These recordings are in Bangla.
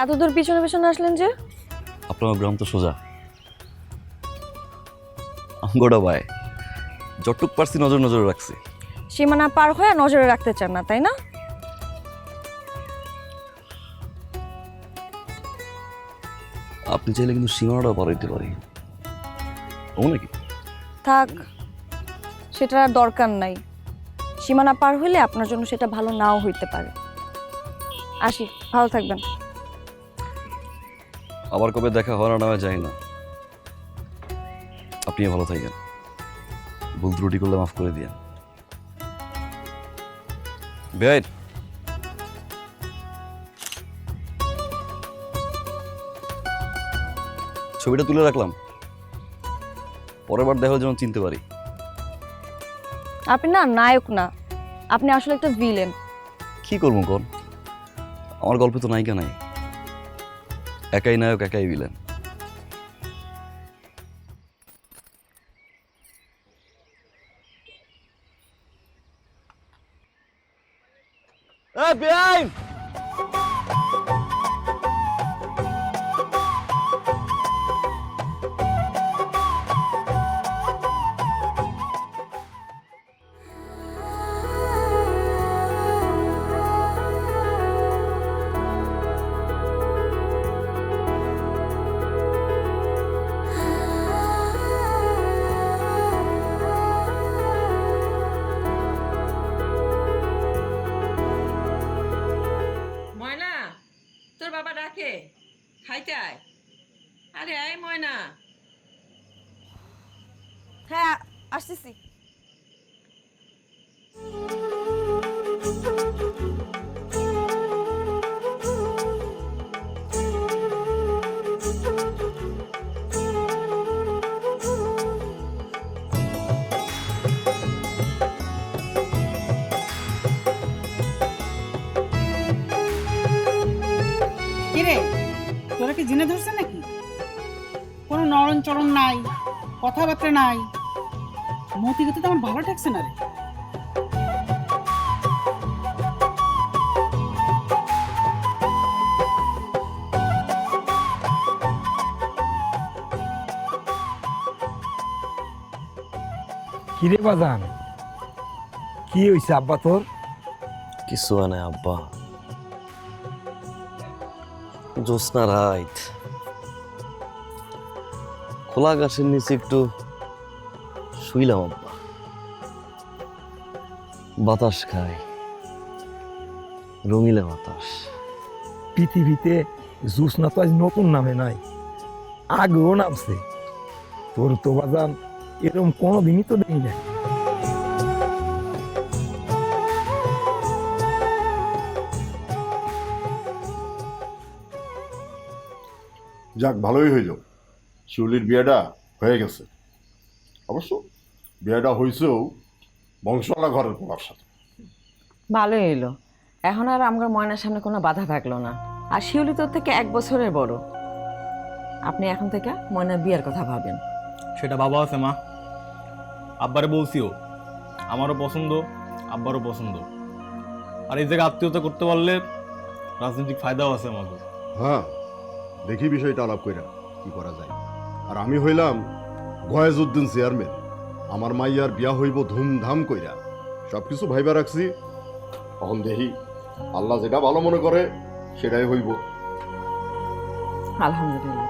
এত দূর পিছনে পিছনে আসলেন যে? আপনার গ্রাম তো সোজা আঙ্গোড়া ভাই, যতটুক পারছি নজর নজর রাখছি। সীমানা পার হয়ে নজরে রাখতে চান না, তাই না? আপনি চাইলে কিন্তু সীমানাটা পার হইতে পারি, ও নাকি? থাক, সেটা আর দরকার নাই। সীমানা পার হইলে আপনার জন্য সেটা ভালো নাও হইতে পারে। আসি, ভালো থাকবেন। আবার কবে দেখা হওয়ার নামে যাই না। আপনিও ভালো থাকেন, ভুল ত্রুটি করলে মাফ করে দিয়েন। বেআইন, ছবিটা তুলে রাখলাম, পরের বার দেখা হলে যেন চিনতে পারি। আপনি না নায়ক না, আপনি আসলে একটা ভিলেন। কি করবো কোন, আমার গল্পে তো নায়িকা নাই, একাই নায়ক একাই ভিলেন। বেআইন, ময়না, তোর বাবা ডাকে, খাইতে আয়। আরে আয় ময়না। হ্যাঁ, আসতেছি। কিরে, তোরা কি জেনে ধরছে নাকি? কোনো নরম চরম নাই, কথাবার্তা নাই। মতিকে তো আমার ভালো ঠেকছে না রে। কিরে বাজান, কি হইছে আব্বা তোর? কিছু হয় না আব্বা, জ্যোৎস্না রাত, খোলা গাছের নিচে একটু শুইলাম আব্বা, বাতাস খাই, রঙিলা বাতাস। পৃথিবীতে জ্যোৎস্না তো আজ নতুন নামে নাই, আগেও নামছে। তোর তো বাজান এরকম কোনোদিনই তো নেই না। যাক, ভালোই হইল, শিউলির বিয়েটা হয়ে গেছে। অবশ্য বিয়েটা হয়েছেও বংশওয়ালা ঘরের পোলার সাথে। ভালোই হইলো, এখন আর আমার ময়নার সামনে কোনো বাধা থাকলো না। আর শিউলি তোর থেকে 1 বছরের বড়। আপনি এখন থেকে ময়নার বিয়ের কথা ভাবেন। সেটা বাবা আছে মা, আব্বারে বলছিও, আমারও পছন্দ, আব্বারও পছন্দ। আর এই জায়গায় আত্মীয়তা করতে পারলে রাজনৈতিক ফায়দাও আছে আমাদের। হ্যাঁ, দেখি বিষয়টা আলাপ কইরা কি করা যায়। আর আমি হইলাম গয়েজউদ্দিন চেয়ারম্যান, আমার মাইয়ার বিয়া হইব ধুমধাম কইরা, সব কিছু ভাইবা রাখছি। তখন দেখি আল্লাহ যেটা ভালো মনে করে সেটাই হইব। আলহামদুলিল্লাহ।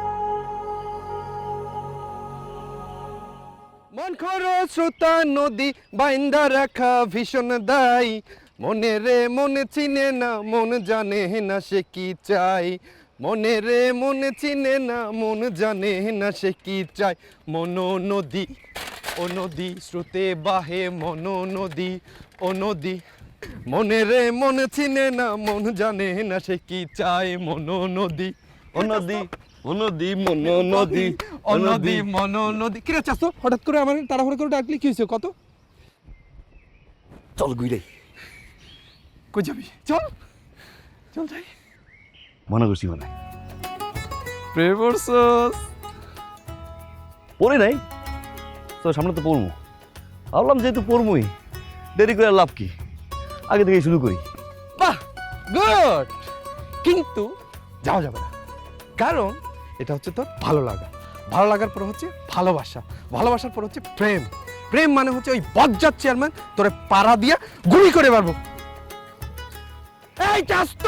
মন খরস্রোতা নদী বাইন্দা রাখা ভীষণ দায়ী, মনে রে মনে চিনে না মন জানে না সে কি চাই, মনে রে মনে চিনে না মন জানে না সে কি চাই। মনো নদী ও নদী স্রোতে বাহে, মনো নদী ও নদী, মনে রে মনে চিনে না মন জানে না সে কি চাই। মনো নদী ও নদী, ও নদী মনো নদী, ও নদী মনো নদী। কিরে চাচ্ছ হঠাৎ করে আমার তাড়াহুড়ো করে ডাকলি, কি হয়েছে কত? চল গুইরে, কই যাবি? চল চল যাই। মনে করছি মানে প্রেম করছস? পড়ি নাই তো, সামনে তো পড়বো। ভাবলাম যেহেতু পড়বই, দেরি করে লাভ কি, আগে থেকে শুরু করি। বাহ, গুড। কিন্তু যাওয়া যাবে না, কারণ এটা হচ্ছে তোর ভালো লাগা, ভালো লাগার পর হচ্ছে ভালোবাসা, ভালোবাসার পর হচ্ছে প্রেম, প্রেম মানে হচ্ছে ওই বজ্জাত চেয়ারম্যান তোরে পাড়া দিয়া গুলি করে পারবো। এই চাস্ত,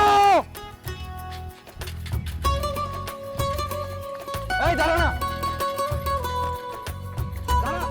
এই দাঁড়া না, দাঁড়া।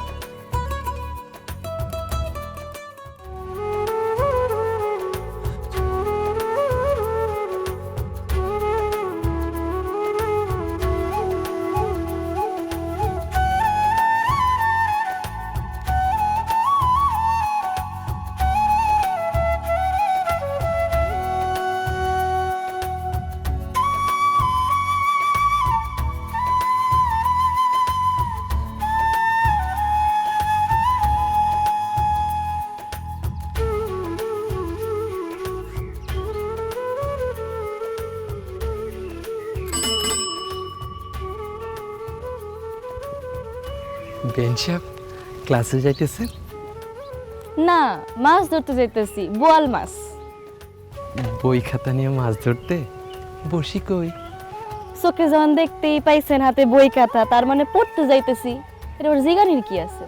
বেন সাহেব ক্লাসে যাইতেছেন? না, মাছ ধরতে যাইতেছি, বোয়াল মাছ। বই খাতা নিয়ে মাছ ধরতে? বসি কই? চোখে যখন দেখতেই পাইছেন হাতে বই খাতা, তার মানে পড়তে যাইতেছি। এটা ওর জিগানির কি আছে?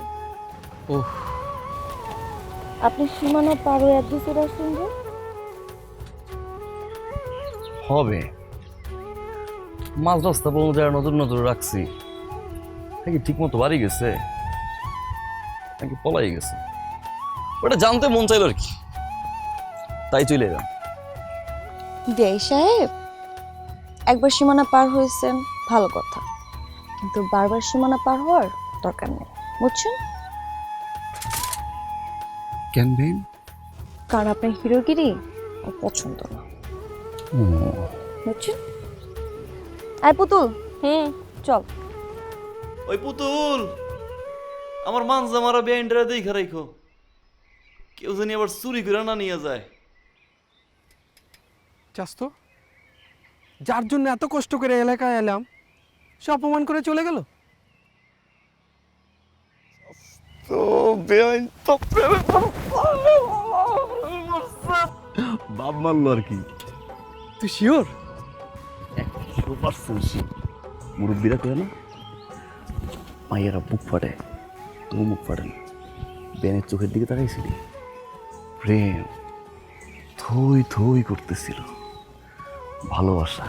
ওহ, আপনি সীমানা পার হয়ে এত দূর আসছেন যে? হবে মাছ রাস্তা পর্যন্ত যারা নজর নজর রাখছি, নাকি ঠিক মতো বাড়ি গেছে নাকি পলাই গেছে, ওটা জানতে মন চাইল আর কি, তাই চলে এলাম। দেই সাহেব, একবার সীমানা পার হয়েছেন ভালো কথা, কিন্তু বারবার সীমানা পার হওয়ার দরকার নেই, বুঝছেন? কেন বেন? কারণ আপনার হিরোগিরি ও পছন্দ না, বুঝছেন? আয় পুতুল, চল। ওই পুতুল, আমার মানজা মারা বেআইনটা দেখে রাখো, কেউ জানি আবার চুরি করে না নিয়ে যায়। চাস্ত, যার জন্য এত কষ্ট করে এলাকায় এলাম সে অপমান করে চলে গেল। তো বেআইন তো বাপ মারলো আর কি। তুই শিওর? 100% মুরব্বীরা করে না, মাইয়ারা বুক ফাটে, তবু মুখ ফাটে না। বেনের চোখের দিকে তাকাইছিলি, প্রেম থই থই করতেছিল, ভালোবাসা,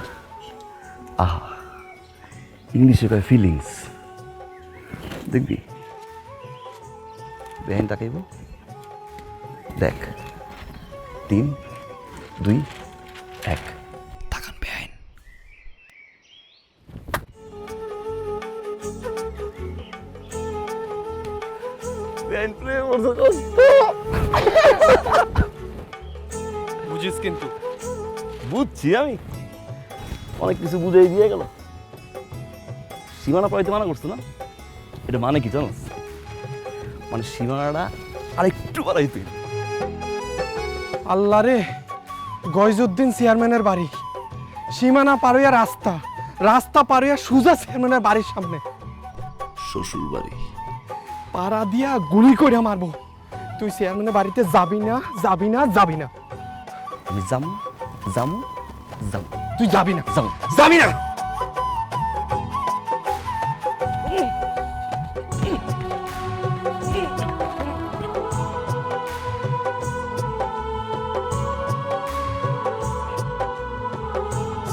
আহা, ইংলিশে কয় ফিলিংস। দেখবি বেন তাকাইব, দেখ 3, 2, 1 তাকান বেআইন। বেআইন প্রেম বুঝিস কিন্তু বুঝছি, আমি অনেক কিছু বুঝাই দিয়ে গেল। সীমানা পাইতে মানা করছো না, এটা মানে কি জানো? মানে সীমানাটা আরেকটু বাড়াইতে। আল্লাহ রে, গয়জউদ্দিন চেয়ারম্যানের বাড়ি, সীমানা পারইয়া রাস্তা, রাস্তা পারইয়া সুজা চেয়ারম্যানের বাড়ির সামনে, শ্বশুর বাড়ি। পাড়া দিয়া গুলি করে মারবো। তুই চেয়ারম্যানের বাড়িতে যাবি না, যাবি না, যাবি না। আমি যাবো যাবো যাবো, তুই যাবি না, যাবো। যাবি না।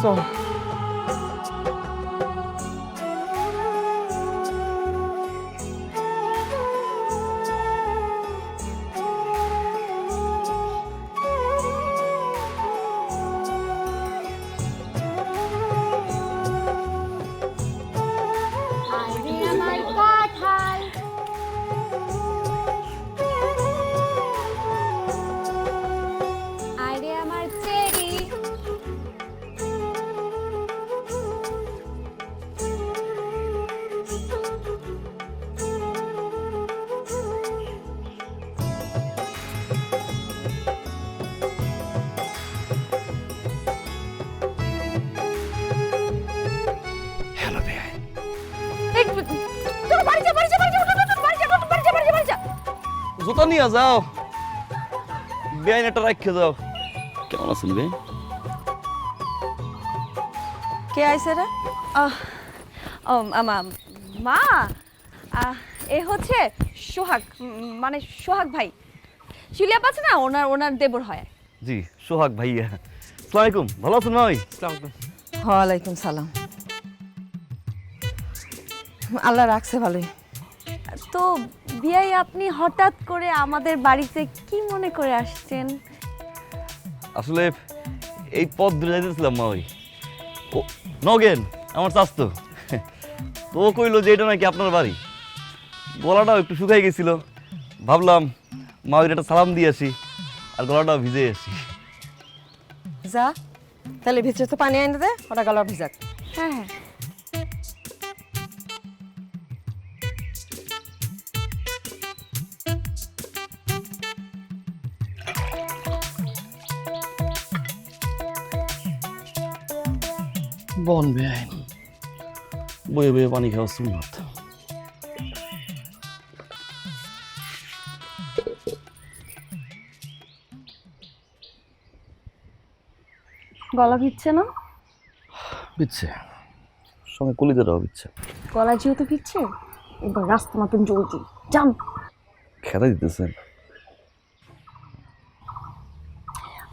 চল। জুতা নিয়ে যাও, বেআইন একটা রাখে যাও। কেমন আছেন বে? কে আইছে রে? আহ, ও মা, এ হচ্ছে সোহাগ, মানে সোহাগ ভাই। শিলিয়া পাচ্ছে না, ওনার ওনার দেবর হয়। জি সোহাগ ভাইয়া, আসসালামু আলাইকুম, ভালো আছেন ভাই? ওয়ালাইকুম সালাম। আল্লাহ রাখছে ভালোই। তো বিয়াই আপনি হঠাৎ করে আমাদের বাড়িতে কি মনে করে আসছেন? আসলে এই পথ ধরে যাইতেছিলাম মা, ওই ও নগেন আমার চাস্তো, তো ও কইলো যে এটা নাকি আপনার বাড়ি। গলাটাও একটু শুকাই গেছিল, ভাবলাম মা ওই একটা সালাম দিয়ে আসি, আর গলাটাও ভিজে আসি। যা তাহলে ভিতরে তো পানি আইনে দে, ওটা গলা ভিজাক। হ্যাঁ হ্যাঁ। বন বেআইন বয়ে বয়ে পানি খাওয়া সুন্নত। গলা ভিজছে না? বিচ্ছে সঙ্গে কলিদারাও বিচ্ছে। গলা যেহেতু ভিজছে, এবার রাস্তা মতন জলদি যান। খেলা দিতেছেন?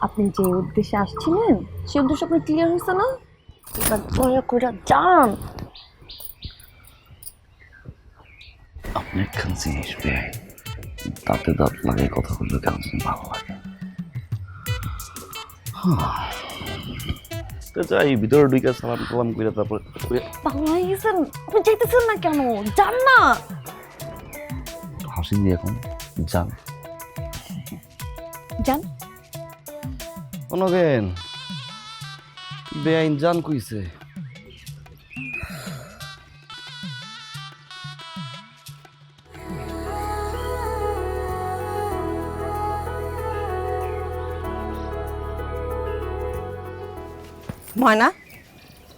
আপনি যে উদ্দেশ্যে আসছিলেন সে উদ্দেশ্য আপনার ক্লিয়ার হয়েছে না? এবার দয়া করে যান। আপনি একখান জিনিস বেআইন, দাঁতে দাঁত লাগাই কথা বললে কেমন জানি ভালো লাগে। তো যাই ভিতরে ঢুকে সালাম টালাম করে তারপরে পাগল গেছেন আপনি, যেতেছেন না কেন? যান না। হাসি দিয়ে এখন যান যান। অনগেন বেআইন জান কইছে। ময়না,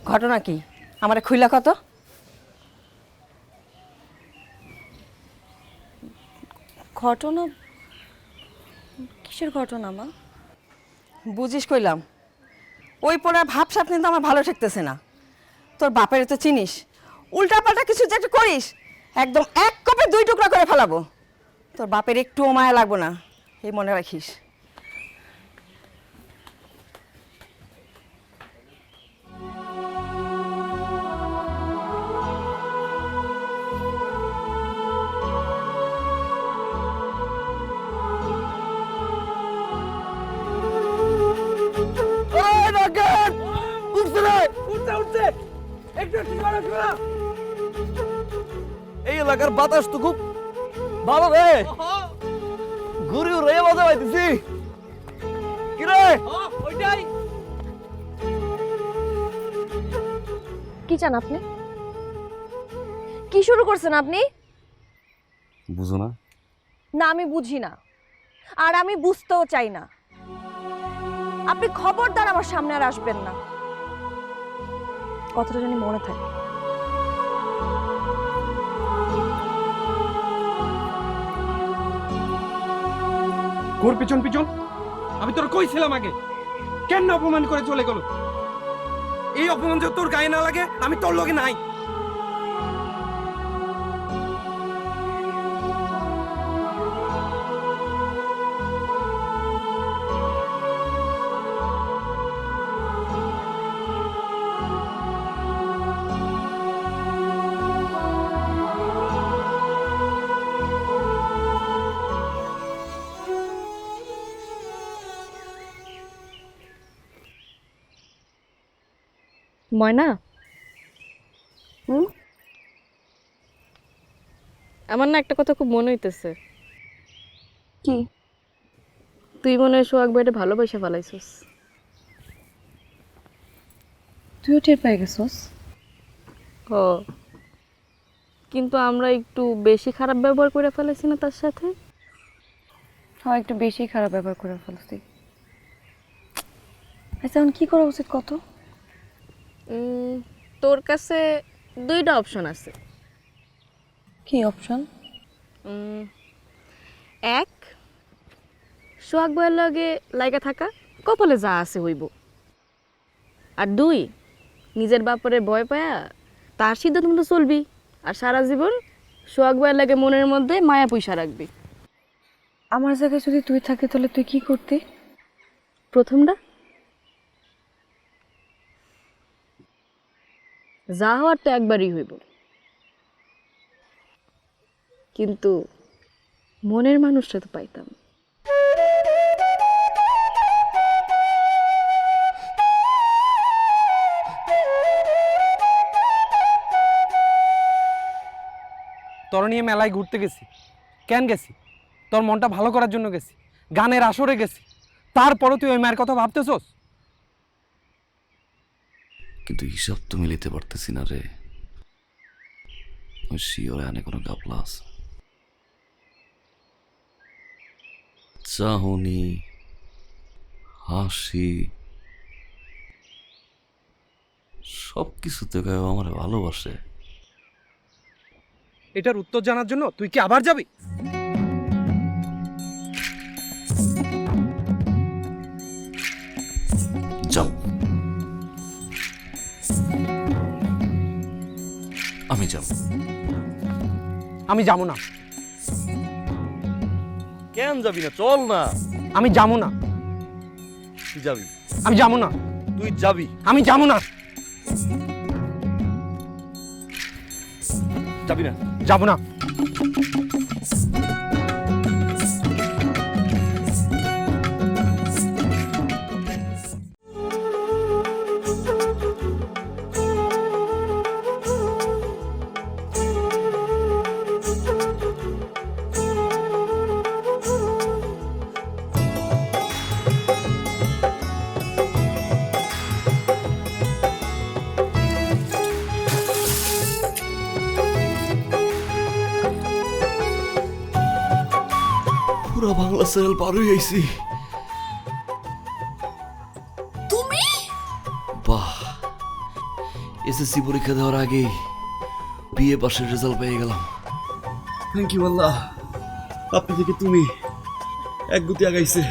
ঘটনা কি আমারে খুইলা কত? ঘটনা? কিসের ঘটনা মা? বুঝিস কইলাম, ওই পড়ার ভাবসাব কিন্তু আমার ভালো ঠেকতেছে না। তোর বাপের তো চিনিস, উল্টা পাল্টা কিছু যে একটা করিস একদম এক কপে দুই টুকরা করে ফেলাবো। তোর বাপের একটুও মায়া লাগবো না, এই মনে রাখিস। এই এলাকার বাতাস তো খুব ভালো রে, ঘুরি রে মজা পাইতেছি। কি রে? কি চান আপনি? কি শুরু করছেন আপনি? বুঝো না? না আমি বুঝি না, আর আমি বুঝতেও চাই না। আপনি খবরদার আমার সামনে আর আসবেন না, কথাটা জানি মনে থাকে। ঘুর পিছন পিছন, আমি তোর কইছিলাম আগে, কেন অপমান করে চলে গেল? এই অপমান যদি তোর গায়ে না লাগে আমি তোর লগে নাই। ময়না, আমার না একটা কথা খুব মনে হইতেছে। কি? তুই মনে হয় সোহাগ ভাইটা ভালোবাসা ফেলাইছস। তুইও টের পেয়ে গেছস? ও, কিন্তু আমরা একটু বেশি খারাপ ব্যবহার করে ফেলেছি না তার সাথে? হ্যাঁ, একটু বেশি খারাপ ব্যবহার করে ফেলছি। আচ্ছা এখন কি করা উচিত কত? তোর কাছে দুইটা অপশন আছে। কি অপশন? এক, সোহাগ ভাইয়ের লগে লাইগা থাকা, কপালে যা আছে হইব। আর দুই, নিজের বাপরে ভয় পায়া তার সিদ্ধান্ত মতো চলবি, আর সারা জীবন সোহাগ ভাইয়ের লাগে মনের মধ্যে মায়া পয়সা রাখবি। আমার জায়গায় যদি তুই থাকি তাহলে তুই কি করতি? প্রথমটা যা হওয়ার তো একবারই হইব, কিন্তু মনের মানুষটা তো পাইতাম। তোর নিয়ে মেলায় ঘুরতে গেছি। কেন গেছি? তোর মনটা ভালো করার জন্য গেছি, গানের আসরে গেছি। তারপরও তুই ওই মায়ের কথা ভাবতেছস? কিন্তু হিসাব তো মিলিতে পারতেছি না রে। ওই শিওরে আনে কোনো গাপলা আছে? চাহনি, হাসি, সব কিছুতে গায়ে আমার ভালোবাসে। এটার উত্তর জানার জন্য তুই কি আবার যাবি? যাও, আমি যাব। আমি যাবো না। কেন যাবি না? চল না। আমি যাবো না। তুই যাবি। আমি যাবো না। তুই যাবি। আমি যাবো না। যাবি না। যাবো না। পুরা বাংলা চ্যানেল পার হয়ে আইছি। তুমি? বাহ, এসএসসি পরীক্ষা দেওয়ার আগেই বিএ পাশের রেজাল্ট পেয়ে গেলাম। থ্যাংক ইউ আল্লাহ। আপনি থেকে তুমি এক গুতি আগাইছে।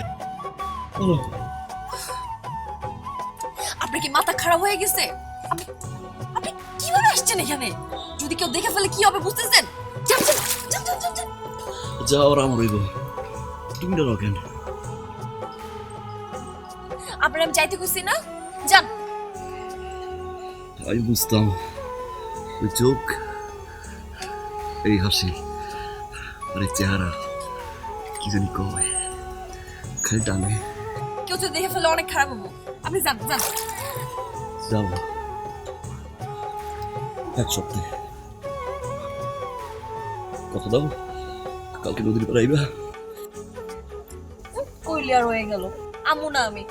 আপনার কি মাথা খারাপ হয়ে গেছে? আপনি আপনি কিভাবে আসছেন এখানে? যদি কেউ দেখে ফেলে কি হবে বুঝতেছেন? যান যান যান যান যান, যান। যাওয়ার আমার হইব, তুমি ডরো কেন? আপনার আমি যাইতে খুশি না, যান। আমি বুঝতাম ওই চোখ, এই হাসি আর এই চেহারা কি জানি কয়, খালি টানে। কেউ যদি দেখে ফেলে অনেক খারাপ হবো। আপনি যান যান। যাব এক সপ্তাহে। কথা দাও, কালকে নদীর পাড়ে আইবা। কইলি আর হয়ে গেল, আমু না আমি।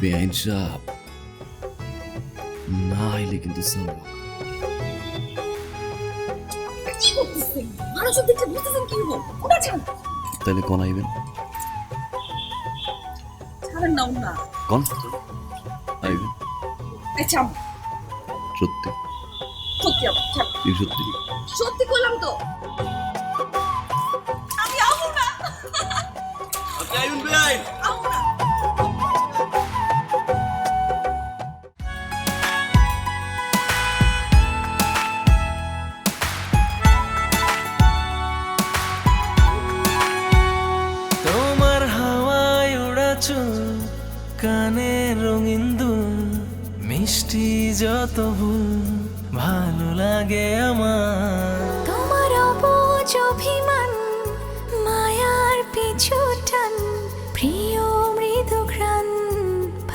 বেআইন সাহেব না আইলে কিন্তু কি করতেছেন? মানুষ দেখে বুঝতেছেন কি হবো? ওটা যান। তাহলে কোন আইবেন? ছাড়েন না ওনা। কোন আইবেন? আচ্ছা সত্যি সত্যি এই সত্যি সত্যি কইলাম তো। আমি আমু না। আপনি আইবেন বেআইন? আমু না। তোমার হাওয়ায় ওড়া চুল, কানে রঙিন দুল, মিষ্টি যত ভুল ভালো লাগে আমার। তোমার অবুঝ অভিমান, মায়ার পিছু টান, প্রিয় মৃদু ঘ্রাণ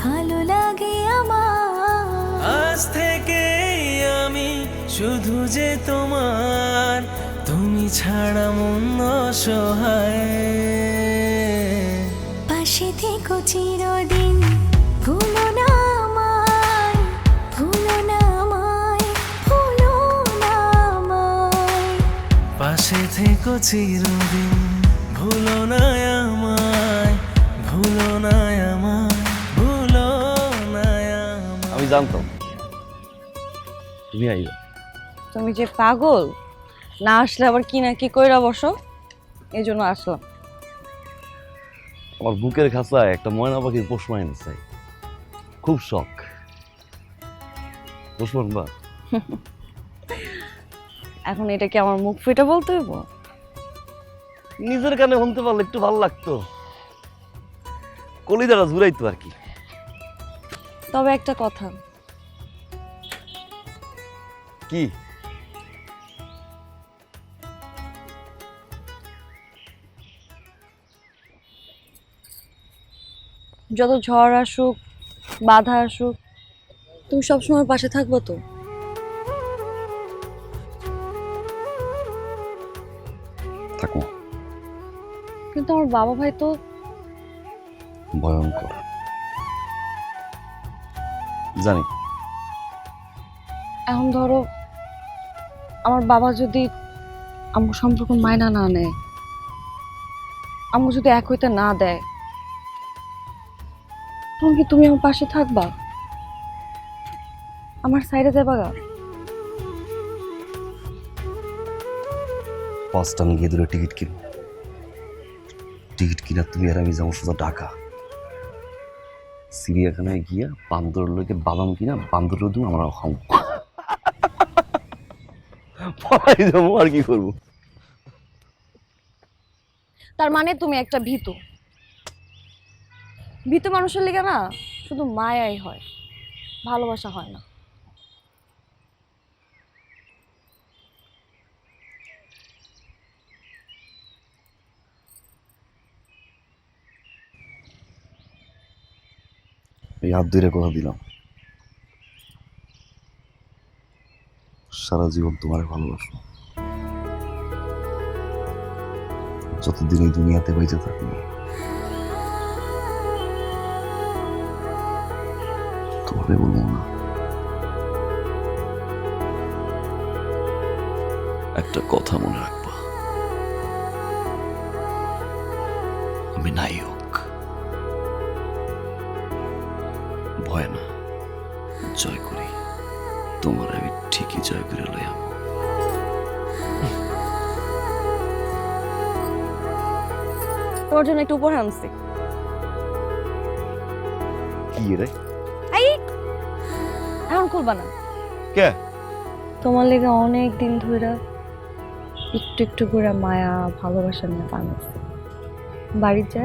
ভালো লাগে আমার। আজ থেকে আমি শুধু যে তোমার, তুমি ছাড়া মন অসহায়। পাশে থেকো চিরদিন, ভুলো না আমায়, ভুলো না আমায়, ভুলো না আমায়। পাশে থেকো চিরদিন, ভুলো না আমায়, ভুলো না আমায়, ভুলো না আমায়। আমি জানতাম তুমি আইবা। তুমি যে পাগল, না আসলে আবার কি না কি কইরা বসো, এই জন্য আসলাম। আমার বুকের খাঁচায় একটা ময়না পাখির পোষ মাইনে চাই, খুব শখ। পোষমান বা এখন এটা কি আমার মুখ ফেটে বলতে হইব? নিজের কানে শুনতে পারলে একটু ভালো লাগতো, কলিজাটা জুড়াইতো আর কি। তবে একটা কথা, কি? যত ঝড় আসুক, বাধা আসুক, তুমি সবসময় পাশে থাকবো তো? থাকো। কিন্তু আমার বাবা ভাই তো ভয়ঙ্কর, জানি। এখন ধরো আমার বাবা যদি আমার সম্পর্ক মায়না না নেয়, আমাকে যদি এক হইতে না দেয়, তখন কি তুমি আমার পাশে থাকবা? আমার সাইডে যাবা গা? 5টা গিয়ে দূরে টিকিট কিনো, টিকিট কিনা তুমি আর আমি যাবো সোজা ঢাকা। চিড়িয়াখানায় গিয়া বান্দর লোকে বাদাম কিনা বান্দর রোদ আমরা খাবো, পড়াই যাবো আর কি করবো। তার মানে তুমি একটা ভীতু। ভীতু মানুষের লিগে না শুধু মায়াই হয়, ভালোবাসা হয় না। এই হাত ধরে কথা দিলাম, সারা জীবন তোমার ভালোবাসো, যতদিন এই দুনিয়াতে বেঁচে থাকবো। তোমারে বলবো না, একটা কথা মনে রাখবা, আমি নায়ক, ভয় না, জয় করি। তোমার আমি ঠিকই জয় করে লইয়াম। তোমার জন্য একটু উপহার আনছি। কি রে? এই এখন খুলবা না। কে? তোমার লেগে অনেক দিন ধরে একটু একটু করে মায়া ভালোবাসা নিয়ে বানাচ্ছি। বাড়ি যা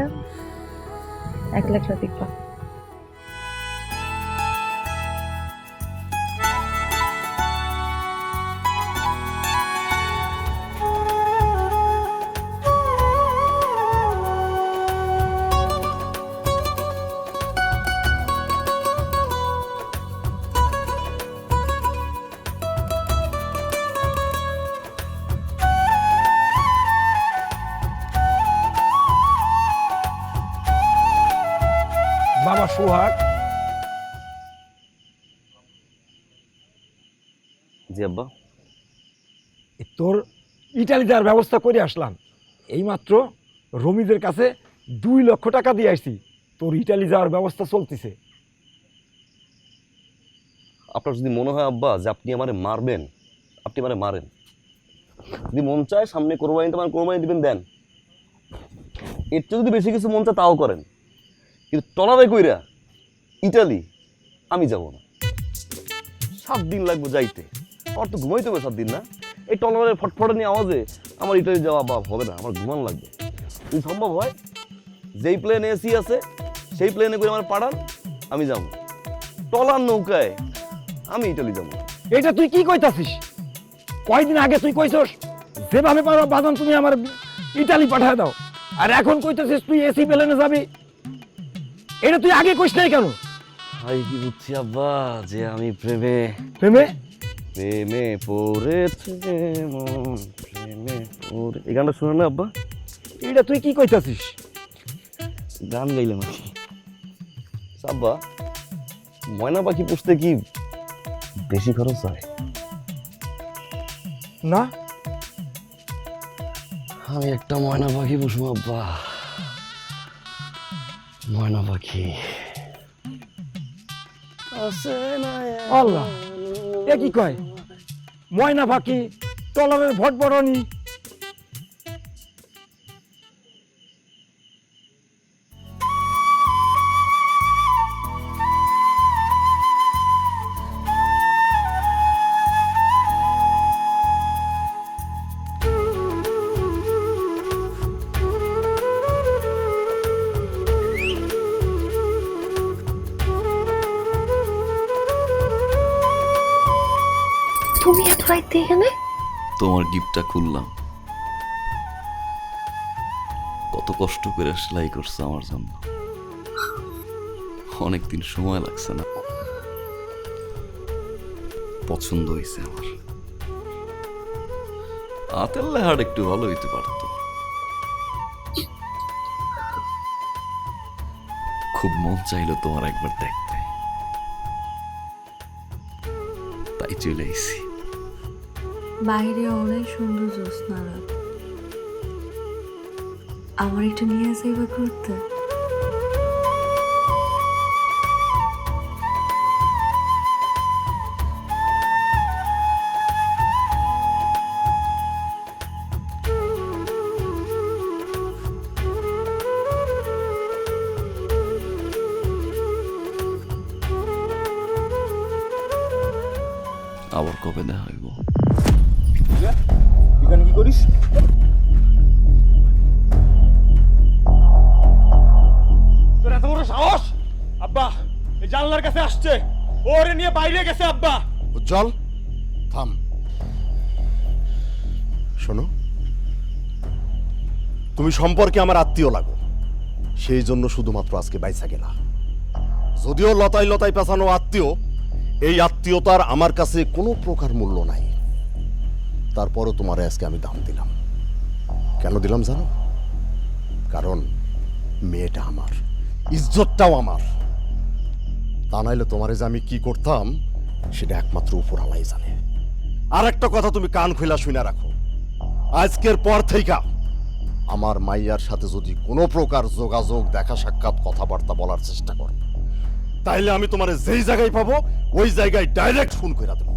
একলা একলা দেখবা। বাবা সোহাগ, জি আব্বা। তোর ইটালি যাওয়ার ব্যবস্থা করে আসলাম। এইমাত্র রমিজের কাছে 2 লক্ষ টাকা দিয়ে আসছি, তোর ইটালি যাওয়ার ব্যবস্থা চলতেছে। আপনার যদি মনে হয় আব্বা যে আপনি আমারে মারবেন, আপনি আমারে মারেন। যদি মন চায় সামনে কোরবানি তোমার কোরবানি দিবেন, দেন। এর চেয়ে যদি বেশি কিছু মন চায় তাও করেন, কিন্তু টলারে কইরা ইটালি আমি যাব না। 7 দিন লাগবে যাইতে, আমার তো ঘুমাইতে হবে 7 দিন না। এই টলারের ফটফটানি আওয়াজে আমার ইটালি যাওয়া বা হবে না, আমার ঘুমান লাগবে। যদি সম্ভব হয় যেই প্লেন এসি আছে সেই প্লেনে করে আমার পাঠান, আমি যাব। টলার নৌকায় আমি ইটালি যাব। এটা তুই কি কইতাছিস? কয়দিন আগে তুই কইছস যেভাবে পারো বাদাম তুমি আমার ইটালি পাঠায় দাও, আর এখন কইতাছিস তুই এসি প্লেনে যাবি। এটা তুই আগে কইস নাই কেন? ভাই কি বুঝছি আব্বা যে আমি প্রেমে প্রেমে প্রেমে পড়েছে মন, প্রেমে পড়ে। এই গানটা শুনে না আব্বা? এটা তুই কি কইতাছিস? গান গাইলাম আর কি। আব্বা, ময়না পাখি পুষতে কি বেশি খরচ হয়? না, আমি একটা ময়না পাখি পুষবো আব্বা, ময়না পাখি। আল্লাহ, এ কি কয়? ময়না পাখি, টলারের ভটভটনি। তুমি এত রাইতে এখানে? তোমার গিফটটা খুললাম। কত কষ্ট করে সেলাই করছে আমার জন্য, অনেকদিন সময় লাগছে না। পছন্দ হয়েছে আমার। হাতের লেহার একটু ভালো হইতে পারতো। খুব মন চাইলো তোমার একবার দেখতে, তাই চলে আইছি। বাইরে অনেক সুন্দর জ্যোৎস্না রাত, আমার একটু নিয়ে যাইবা ঘুরতে? আবার কবে দেখা হইব? এখানে কি করিস? তোর এত বড় সাহস! আব্বা এই জানলার কাছে আসছে, ওরে নিয়ে বাইরে গেছে। আব্বা উজ্জ্বল থাম। শোনো, তুমি সম্পর্কে আমার আত্মীয় লাগো, সেই জন্য শুধুমাত্র আজকে বাইসা গেলা। যদিও লতায় লতায় পেছানো আত্মীয়, এই আত্মীয়তার আমার কাছে কোনো প্রকার মূল্য নাই। তারপরও তোমারে আজকে আমি দাম দিলাম। কেন দিলাম জানো? কারণ মেয়েটা আমার, ইজ্জতটাও আমার। তা নাইলে তোমারে যে আমি কি করতাম সেটা একমাত্র উপরওয়ালাই জানে। আর একটা কথা তুমি কান খুলা শুনে রাখো, আজকের পর থেকে আমার মাইয়ার সাথে যদি কোনো প্রকার যোগাযোগ, দেখা সাক্ষাৎ, কথাবার্তা বলার চেষ্টা করো, তাইলে আমি তোমার যেই জায়গায় পাবো ওই জায়গায় ডাইরেক্ট ফোন করে দেবো।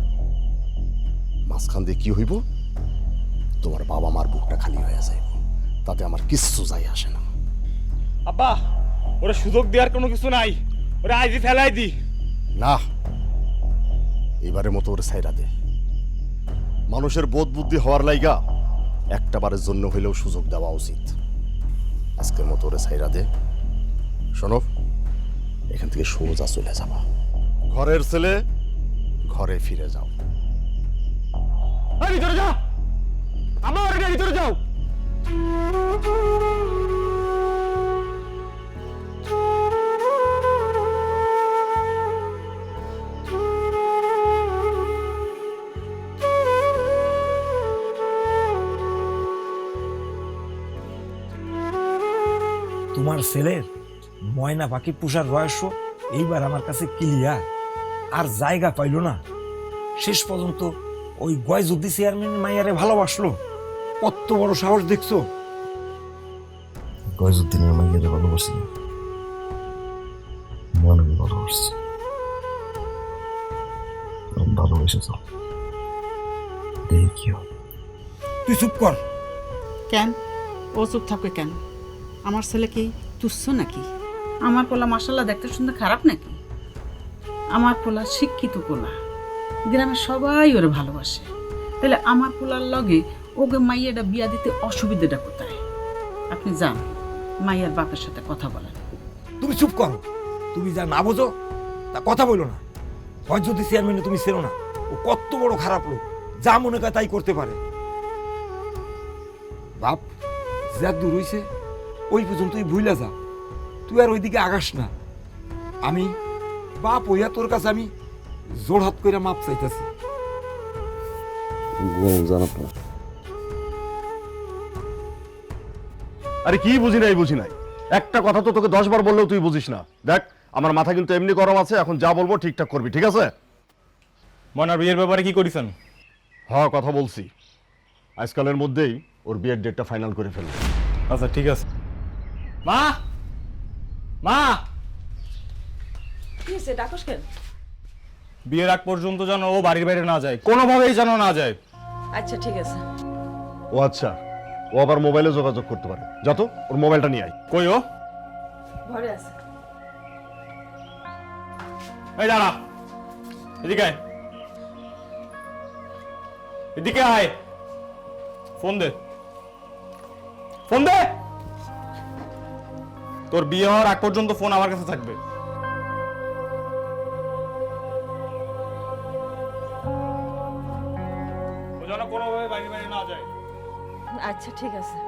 মাঝখান দিয়ে কি হইব? তোমার বাবা মার বুকটা খালি হয়ে যাইব, তাতে আমার কিচ্ছু যায় আসে না। আব্বা ওরা সুযোগ দেওয়ার কোনো কিছু নাই, ওরা আইজি ফেলাই দি। না, এবারের মতো ওরে ছাইরা দে। মানুষের বোধ বুদ্ধি হওয়ার লাইগা একটা বারের জন্য হইলেও সুযোগ দেওয়া উচিত। আজকের মতো ওরে ছাইরা দে। শোনো, এখান থেকে সোজা চলে যাবা। ঘরের ছেলে ঘরে ফিরে যাও। ভিতরে যা, আমার ভিতরে যাও। তোমার ছেলের ময়না পাখি পোষার রহস্য এইবার আমার কাছে ক্লিয়ার। আর জায়গা পাইল না, শেষ পর্যন্ত ওই গয়জুদ্দি চেয়ারম্যান মাইয়ারে ভালোবাসলো। কত বড় সাহস দেখছো! গয়জুদ্দিনের মাইয়ারে ভালোবাসি, মনে ভালোবাসছি। ভালোবেসে যাও, দেখি কি হয়। তুই চুপ কর। কেন ও চুপ থাকবে কেন? আমার ছেলে কি তুচ্ছ নাকি? আমার পোলা মাসাল্লাহ দেখতে শুনতে খারাপ নাকি? আমার পোলা শিক্ষিত পোলা, গ্রামের সবাই ওরে ভালোবাসে। তাহলে আমার পোলার লগে ওকে মাইয়াটা বিয়া দিতে অসুবিধাটা কোথায়? আপনি যান, মাইয়ার বাপের সাথে কথা বলেন। তুমি চুপ করো। তুমি যা না বোঝো তা কথা বলো না। গয়জুদ্দি চেয়ারম্যানে তুমি চেনো না, ও কত বড় খারাপ লোক, যা মনে করে তাই করতে পারে। বাপ যা দূর হইছে ওই পর্যন্তই ভুইলা যা, তুই আর ওইদিকে আগাস না। আমি বাপ হইয়া তোর কাছে আমি জোর হাত করে মাপ চাইতেছি। আরে কি বুঝি নাই, বুঝি নাই। একটা কথা তো তোকে 10 বার বললেও তুই বুঝিস না। দেখ, আমার মাথা কিন্তু এমনি গরম আছে, এখন যা বলবো ঠিকঠাক করবি, ঠিক আছে? মনার বিয়ের ব্যাপারে কি করেছেন? হ্যাঁ, কথা বলছি। আজকালের মধ্যেই ওর বিয়ের ডেটটা ফাইনাল করে ফেলবো। আচ্ছা ঠিক আছে। মা, মা, কি হয়েছে ডাকস কেন? বিয়ের আগ পর্যন্ত যেন ও বাড়ির বাইরে না যায়, কোনোভাবেই যেন না যায়। আচ্ছা ঠিক আছে। ও আচ্ছা, ও আবার মোবাইলে যোগাযোগ করতে পারে। যত ওর মোবাইলটা নিয়ে আয়। কই ও? ঘরে আছে। এই দাঁড়া, এদিকে আয়, এদিকে আয়। ফোন দে, ফোন দে। তোর বিয়ে হওয়ার আগ পর্যন্ত ফোন আমার কাছে থাকবে। যেন কোনোভাবে বাইরে বাইরে না যায়। আচ্ছা ঠিক আছে।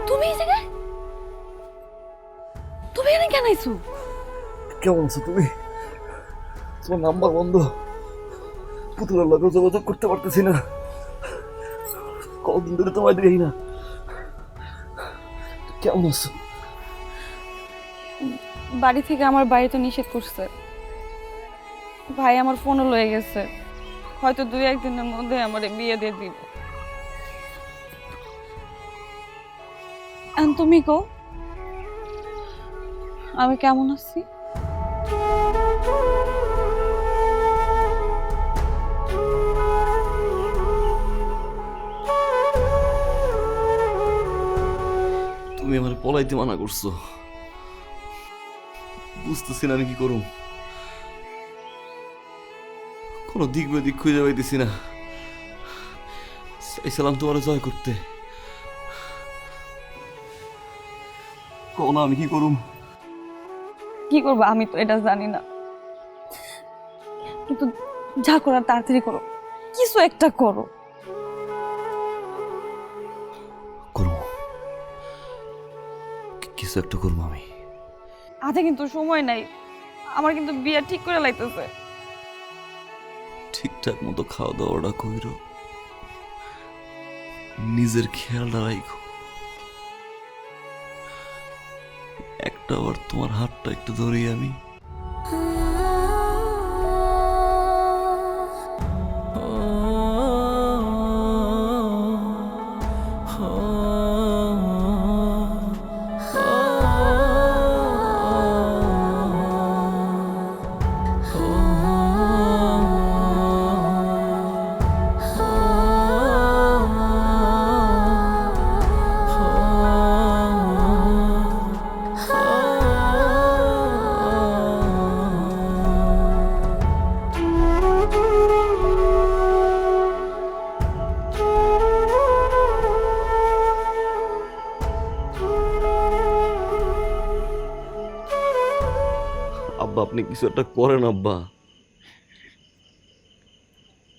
তুমি এই জায়গায়, তুমি এখানে কেন আইছো? কেমন আছো তুমি? তোমার নাম্বার বন্ধ, পুতুলের লগে যোগাযোগ করতে পারতেছি না, কতদিন ধরে তোমায় দেখি না। কেমন আছো? বাড়ি থেকে আমার বাড়িতে নিষেধ করছে, ভাই আমার ফোনও লয়ে গেছে, হয়তো 2-1 দিনের মধ্যে আমার বিয়ে দিয়ে দিব। আর তুমি কও আমি কেমন আছি? তুমি আমার পলাইতে মানা করছো, বুঝতেছি না আমি কি করুম, কোনো দিক বেদিক খুঁজে পাইতেছি না। চাইছিলাম তোমার জয় করতে, কোন আমি কি করুম? কি করবো আমি তো এটা জানি না, কিন্তু যা করার তাড়াতাড়ি করো, কিছু একটা করো। করবো, কিছু একটা করবো আমি। হাতে কিন্তু সময় নাই, আমার কিন্তু বিয়ে ঠিক করে লাইতেছে। ঠিকঠাক মতো খাওয়া দাওয়াটা কইরো, নিজের খেয়ালটা রাখো, একটা বার তোমার হাতটা একটু ধরি আমি। আব্বা আপনি কিছু একটা করেন আব্বা।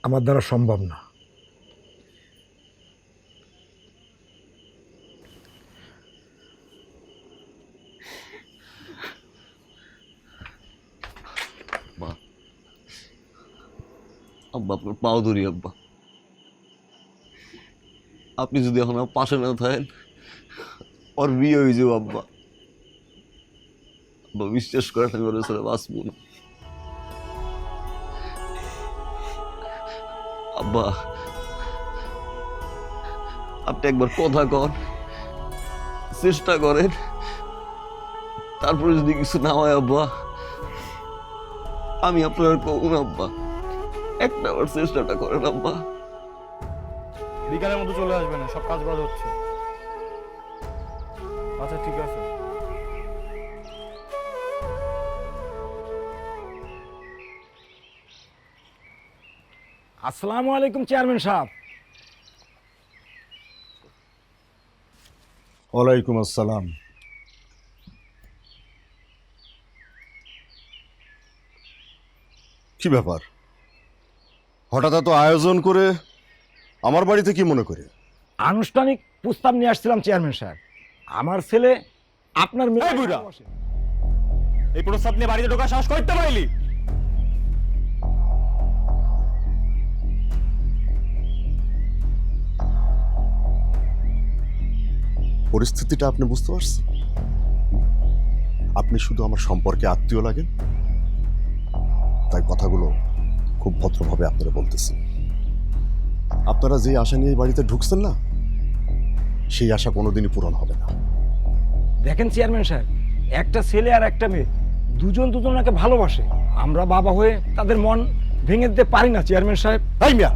আমার দ্বারা সম্ভব না। আব্বা আপনার পাও ধরি আব্বা, আপনি যদি এখন আমার পাশে না থাকেন ওর বিয়ে হয়ে যাবো আব্বা। আব্বা বিশ্বাস করেন আমি ওর সাথে বাঁচবো না আব্বা। আপনি একবার কথা কন, চেষ্টা করেন, তারপরে যদি কিছু না হয় আব্বা আমি আপনার কব না আব্বা, একটা বার চেষ্টাটা করেন আব্বা। বিকালের মধ্যে চলে আসবে না, সব কাজ বাজ হচ্ছে। আচ্ছা ঠিক আছে। আসসালামু আলাইকুম চেয়ারম্যান সাহেব। ওয়ালাইকুম আসসালাম। কি ব্যাপার, হঠাৎ এত আয়োজন করে আমার বাড়িতে কি মনে করে? আনুষ্ঠানিক প্রস্তাব নিয়ে আসছিলাম চেয়ারম্যান সাহেব। আমার ছেলে আপনার মেয়ে। এই বুড়া, এই প্রস্তাব নিয়ে বাড়িতে ঢোকার সাহস করতে পারলি? পরিস্থিতিটা আপনি বুঝতে পারছেন? আপনি শুধু আমার সম্পর্কে আত্মীয় লাগেন, তাই কথাগুলো খুব ভদ্রভাবে আপনারা বলতেছেন। আপনারা যে আশা নিয়ে এই বাড়িতে ঢুকছেন না, সেই আশা কোনোদিনই পূরণ হবে না। দেখেন চেয়ারম্যান সাহেব, একটা ছেলে আর একটা মেয়ে দুজন দুজনকে ভালোবাসে, আমরা বাবা হয়ে তাদের মন ভেঙে দিতে পারি না চেয়ারম্যান সাহেব। এই মিয়া,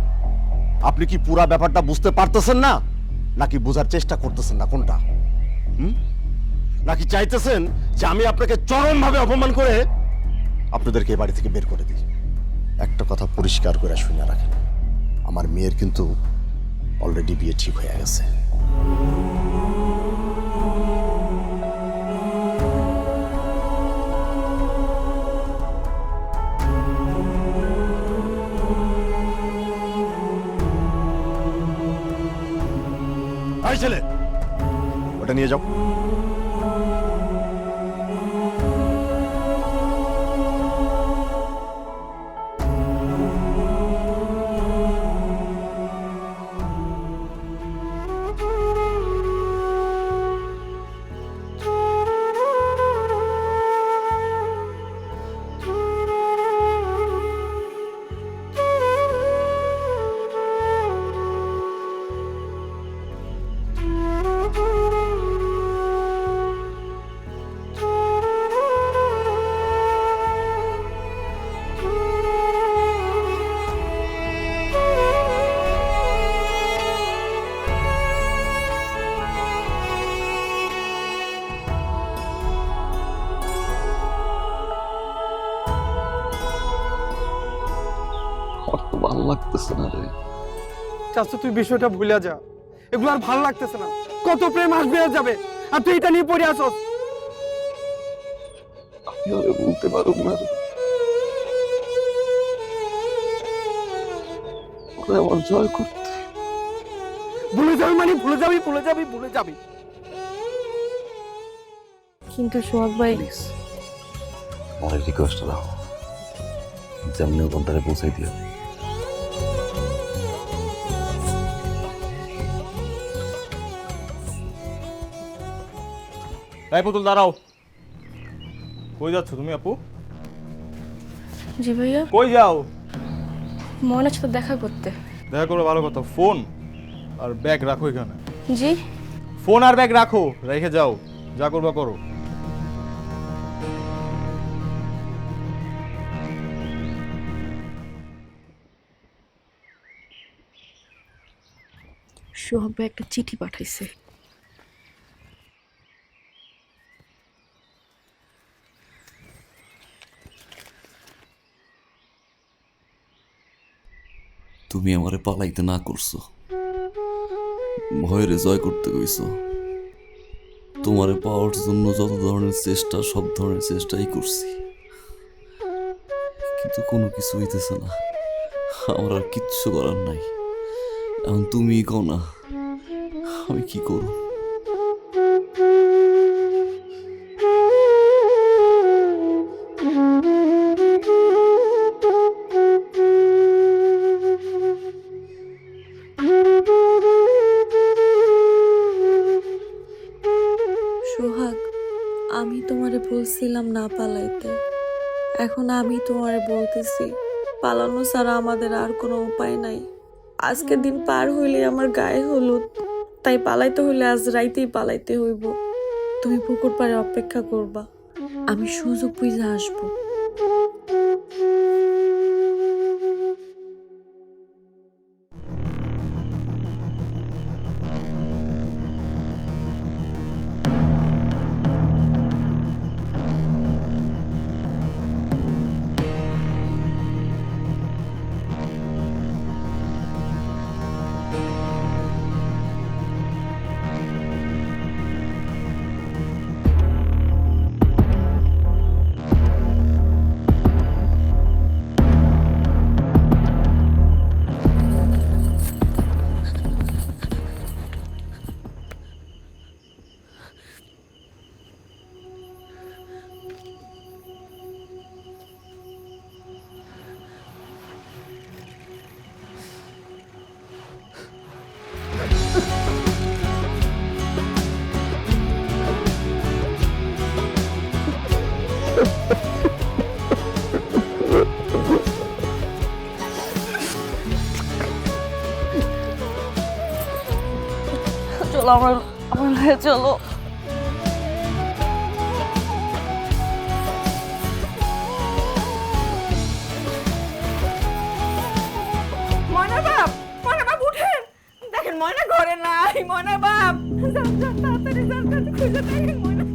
আপনি কি পুরা ব্যাপারটা বুঝতে পারতেছেন না, নাকি বোঝার চেষ্টা করতেছেন না? কোনটা? নাকি চাইতেছেন যে আমি আপনাকে চরমভাবে অপমান করে আপনাদেরকে এই বাড়ি থেকে বের করে দিই? একটা কথা পরিষ্কার করে শুনে রাখেন, আমার মেয়ের কিন্তু অলরেডি বিয়ে ঠিক হয়ে গেছে। এই ছেলে, ওটা নিয়ে যাও। আমার তো ভালো লাগতেছে না রে। চাচা তুই বিষয়টা ভুলে যা, এগুলো আর ভালো লাগতেছে না। কত প্রেম আসবে আর যাবে, আর তুই এটা নিয়ে পড়ে আসস। আমি ওরে বলতে পারব না রে। ওরে আমার জয় করতে। ভুলে যাবি মানে ভুলে যাবি, ভুলে যাবি, ভুলে যাবি। কিন্তু সোহাগ ভাই, প্লিজ আমার রিকোয়েস্ট দাও, যেমনি ওখানটারে পৌঁছাই দিও। এই পুতুল দাঁড়াও। কই যাচ্ছ তুমি আপু? জি ভাইয়া, কই যাও? ময়নার সাথে দেখা করতে। দেখা করো, ভালো কথা। ফোন আর ব্যাগ রাখো এখানে। জি। ফোন আর ব্যাগ রাখো, রেখে যাও, যা করবা করো। সোহাগ ভাই একটা চিঠি পাঠাইছে। তুমি আমারে পালাইতে না করছো, ভয়ের জয় করতে কইছো। তোমারে পাওয়ার জন্য যত ধরনের চেষ্টা, সব ধরনের চেষ্টাই করছি, কিন্তু কোনো কিছু হইতেছে না। আমার আর কিচ্ছু করার নাই। এখন তুমি কও না, আমি কি করব? সোহাগ, আমি তোমারে বলছিলাম না পালাইতে, এখন আমি তোমারে বলতেছি পালানো ছাড়া আমাদের আর কোনো উপায় নাই। আজকের দিন পার হইলে আমার গায়ে হলুদ, তাই পালাইতে হইলে আজ রাইতেই পালাইতে হইব। তুমি পুকুর পাড়ে অপেক্ষা করবা, আমি সুযোগ বুঝে আসবো। চলো, আমার চলো। ময়না বাপ, ময়না বাপ উঠেন, দেখেন ময়না ঘরে নাই। ময়না বাপ, যান যান, তাড়াতাড়ি যান, খুঁজে দেখেন ময়না।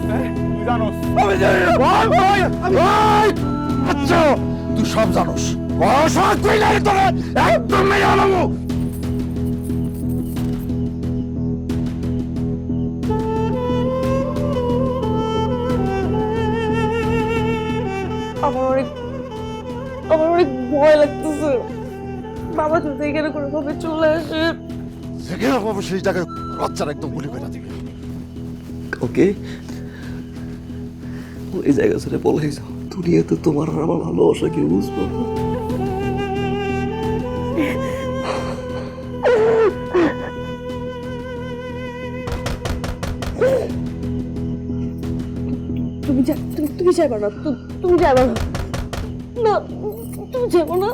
তুই জানোস আমি জানি না ভাই ভাই আচ্ছা তুই সব জানোস সব কই নাই তোরে একদম নাই আলামু আমার অনেক ভয় লাগতেছে। বাবা যদি এখানে কোনো ভাবে চলে আসে, যেখানে পাবো সেই জায়গায় বাচ্চারা একদম গুলি করে দিবে। ওকে ওই জায়গা ছেড়ে পলাই যাও, দুনিয়াতে তোমার আর আমার ভালোবাসা কেউ বুঝবো না। তুমি যাবে না, তুমি যাবে না, না তুমি যাবো না।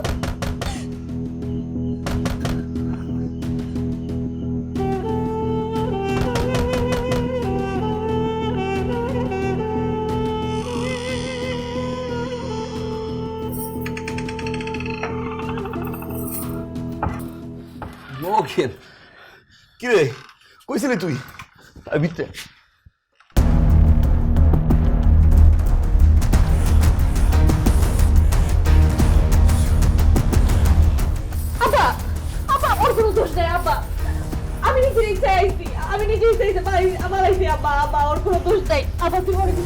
ওকে কি রে কইছিলি তুই ভিতরে আপা আপা ওর কোনো দোষ নেই আপা, আমি নিজেই চাইছি, আমি নিজেই চাইছি ভাই আমার আইছি আপা, আপা ওর কোনো দোষ নেই আপা, তুমি অনেক